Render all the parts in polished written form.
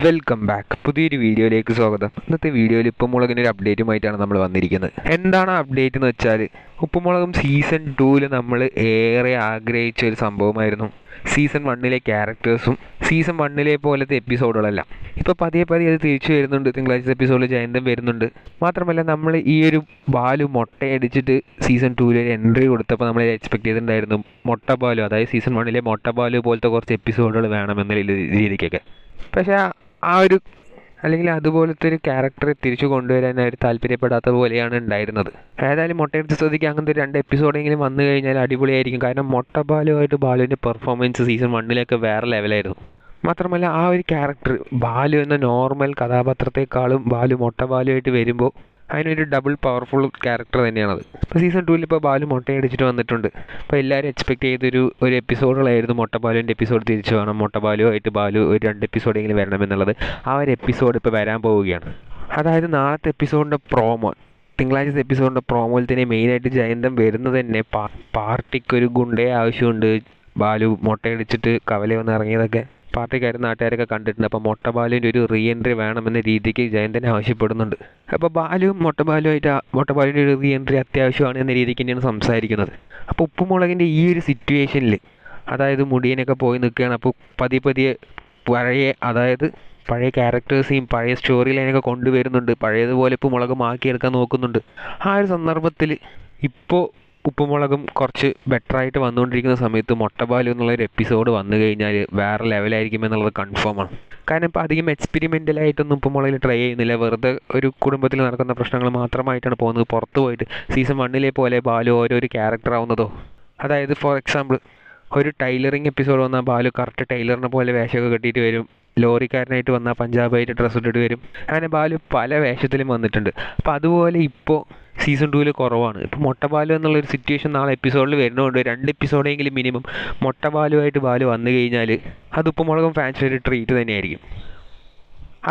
Welcome back. പുതിയൊരു വീഡിയോയിലേക്ക് സ്വാഗതം. ഇന്നത്തെ വീഡിയോയിൽ ഉപ്പുമുളകിൻ്റെ ഒരു അപ്ഡേറ്റുമായിട്ടാണ് നമ്മൾ വന്നിരിക്കുന്നത്. എന്താണ് അപ്ഡേറ്റ് എന്ന് വെച്ചാൽ, ഉപ്പുമുളകും സീസൺ 2 നമ്മൾ ഏറെ ആഗ്രഹിച്ച ഒരു സംഭവമായിരുന്നു. സീസൺ 1 ക്യാരക്ടേഴ്സും സീസൺ 1 പോലത്തെ എപ്പിസോഡുകളെല്ലാം ഇപ്പോൾ പതിയെ അത് തിരിച്ചു വരുന്നുണ്ട്. തിങ്കളാഴ്ച എപ്പിസോഡിൽ ജയന്തം വരുന്നുണ്ട്. മാത്രമല്ല, നമ്മൾ ഈ ഒരു ബാലു മൊട്ടയടിച്ചിട്ട് സീസൺ 2 എൻട്രി കൊടുത്തപ്പോൾ നമ്മൾ എക്സ്പെക്ട് ചെയ്തിട്ടുണ്ടായിരുന്നു മൊട്ട ബാലു, അതായത് സീസൺ 1 മൊട്ട ബാലു പോലത്തെ കുറച്ച് എപ്പിസോഡുകൾ വേണമെന്ന രീതിക്കൊക്കെ. പക്ഷേ അല്ലെങ്കിൽ അതുപോലത്തെ ഒരു ക്യാരക്ടറെ തിരിച്ചു കൊണ്ടുവരാൻ അവർ താല്പര്യപ്പെടാത്ത പോലെയാണ് ഉണ്ടായിരുന്നത്. ഏതായാലും മൊട്ടയടിച്ച സ്ഥിതിക്ക് അങ്ങനത്തെ 2 എപ്പിസോഡെങ്കിലും വന്നു കഴിഞ്ഞാൽ അടിപൊളിയായിരിക്കും. കാരണം മൊട്ട ബാലുവായിട്ട് ബാലുവിൻ്റെ പെർഫോമൻസ് സീസൺ 1 വേറെ ലെവലായിരുന്നു. മാത്രമല്ല, ആ ഒരു ക്യാരക്ടർ ബാലു എന്ന നോർമൽ കഥാപാത്രത്തെക്കാളും ബാലു മൊട്ട ബാലുവായിട്ട് വരുമ്പോൾ അതിനൊരു ഡബിൾ പവർഫുൾ ക്യാരക്ടർ തന്നെയാണത്. ഇപ്പോൾ സീസൺ 2 ഇപ്പോൾ ബാലു മൊട്ടയടിച്ചിട്ട് വന്നിട്ടുണ്ട്. അപ്പോൾ എല്ലാവരും എക്സ്പെക്ട് ചെയ്തൊരു എപ്പിസോഡുകളായിരുന്നു മൊട്ട ബാലുവിൻ്റെ എപ്പിസോഡ് തിരിച്ചു വേണം, മൊട്ട ബാലുവായിട്ട് ബാലു ഒരു 2 എപ്പിസോഡെങ്കിലും വരണമെന്നുള്ളത്. ആ ഒരു എപ്പിസോഡ് ഇപ്പോൾ വരാൻ പോവുകയാണ്. അതായത് നാളത്തെ എപ്പിസോഡിൻ്റെ പ്രോമോ, തിങ്കളാഴ്ചത്തെ എപ്പിസോഡിൻ്റെ പ്രോമോയിൽ തന്നെ മെയിനായിട്ട് ജയന്തം വരുന്നത് തന്നെ പാർട്ടിക്കൊരു ഗുണ്ടയെ ആവശ്യമുണ്ട്. ബാലു മൊട്ടയടിച്ചിട്ട് കവല വന്ന് ഇറങ്ങിയതൊക്കെ പാർട്ടിക്കാരും നാട്ടുകാരൊക്കെ കണ്ടിട്ടുണ്ട്. അപ്പോൾ മൊട്ട ബാലുവിൻ്റെ ഒരു റീ എൻട്രി വേണമെന്ന രീതിക്ക് ജയന്തനെ ആവശ്യപ്പെടുന്നുണ്ട്. അപ്പോൾ മൊട്ട ബാലുവിൻ്റെ ഒരു റീ എൻട്രി അത്യാവശ്യമാണ് എന്ന രീതിക്ക് തന്നെയാണ് സംസാരിക്കുന്നത്. അപ്പോൾ ഉപ്പുമുളകിൻ്റെ ഈ ഒരു സിറ്റുവേഷനിൽ, അതായത് മുടിയനൊക്കെ പോയി നിൽക്കുകയാണ്. അപ്പോൾ പതിയെ പഴയ ക്യാരക്ടേഴ്സെയും പഴയ സ്റ്റോറി ലൈനൊക്കെ കൊണ്ടുവരുന്നുണ്ട്. പഴയതുപോലെ ഉപ്പുമുളക് മാക്കിയെടുക്കാൻ നോക്കുന്നുണ്ട്. ആ ഒരു സന്ദർഭത്തിൽ ഇപ്പോൾ ഉപ്പുമുളകും കുറച്ച് ബെറ്ററായിട്ട് വന്നുകൊണ്ടിരിക്കുന്ന സമയത്ത് മൊട്ടബാലു എന്നുള്ളൊരു എപ്പിസോഡ് വന്നു കഴിഞ്ഞാൽ വേറെ ലെവലായിരിക്കും എന്നുള്ളത് കൺഫേമാണ്. കാരണം ഇപ്പോൾ അധികം എക്സ്പെരിമെൻ്റലായിട്ടൊന്നും ഉപ്പുമുളകിൽ ട്രൈ ചെയ്യുന്നില്ല. വെറുതെ ഒരു കുടുംബത്തിൽ നടക്കുന്ന പ്രശ്നങ്ങൾ മാത്രമായിട്ടാണ് പോകുന്നത്. പുറത്ത് പോയിട്ട് സീസൺ 1 പോലെ ബാലു ഓരോരു ക്യാരക്ടർ ആവുന്നതോ, അതായത് ഫോർ എക്സാമ്പിൾ ഒരു ടൈലറിങ് എപ്പിസോഡ് വന്നാൽ ബാലു കറക്റ്റ് ടൈലറിനെ പോലെ വേഷമൊക്കെ കെട്ടിയിട്ട് വരും. ലോറിക്കാരനായിട്ട് വന്നാൽ പഞ്ചാബായിട്ട് ഡ്രസ്സ് ഇട്ടിട്ട് വരും. അങ്ങനെ ബാലു പല വേഷത്തിലും വന്നിട്ടുണ്ട്. അപ്പോൾ അതുപോലെ ഇപ്പോൾ സീസൺ 2 കുറവാണ്. ഇപ്പോൾ മൊട്ട ബാലു എന്നുള്ളൊരു സിറ്റുവേഷൻ നാളെ എപ്പിസോഡിൽ വരുന്നതുകൊണ്ട് 2 എപ്പിസോഡെങ്കിലും മിനിമം മൊട്ട ബാലുവായിട്ട് ബാലു വന്നു കഴിഞ്ഞാൽ അത് ഉപ്പുമുളകും ഫാൻസിന് ഒരു ട്രീറ്റ് തന്നെയായിരിക്കും.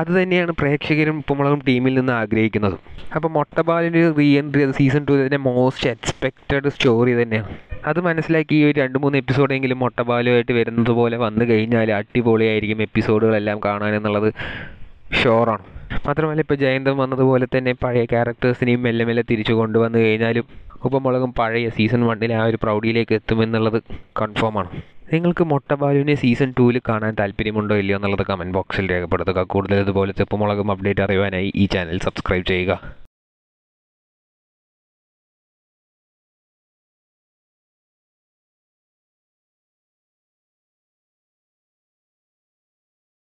അതുതന്നെയാണ് പ്രേക്ഷകരും ഉപ്പുമുളകും ടീമിൽ നിന്ന് ആഗ്രഹിക്കുന്നതും. അപ്പോൾ മൊട്ട ബാലുവിൻ്റെ റീ എൻട്രി അത് സീസൺ 2 മോസ്റ്റ് എക്സ്പെക്റ്റഡ് സ്റ്റോറി തന്നെയാണ്. അത് മനസ്സിലാക്കി ഈ ഒരു 2-3 എപ്പിസോഡെങ്കിലും മൊട്ട ബാലുവായിട്ട് വരുന്നത് പോലെ വന്നു കഴിഞ്ഞാൽ അടിപൊളിയായിരിക്കും എപ്പിസോഡുകളെല്ലാം കാണാനെന്നുള്ളത് ഷുവറാണ്. മാത്രമല്ല, ഇപ്പോൾ ജയന്തം വന്നതുപോലെ തന്നെ പഴയ ക്യാരക്ടേഴ്സിനെയും മെല്ലെ തിരിച്ചു കൊണ്ടുവന്നു കഴിഞ്ഞാലും ഉപ്പുമുളകും പഴയ സീസൺ 1 ആ ഒരു പ്രൗഢിയിലേക്ക് എത്തുമെന്നുള്ളത് കൺഫേമാണ്. നിങ്ങൾക്ക് മൊട്ട ബാലുവിനെ സീസൺ 2 കാണാൻ താല്പര്യമുണ്ടോ ഇല്ലയോ എന്നുള്ളത് കമൻറ്റ് ബോക്സിൽ രേഖപ്പെടുത്തുക. കൂടുതൽ ഇതുപോലത്തെ ഉപ്പുമുളകും അപ്ഡേറ്റ് അറിയുവാനായി ഈ ചാനൽ സബ്സ്ക്രൈബ് ചെയ്യുക.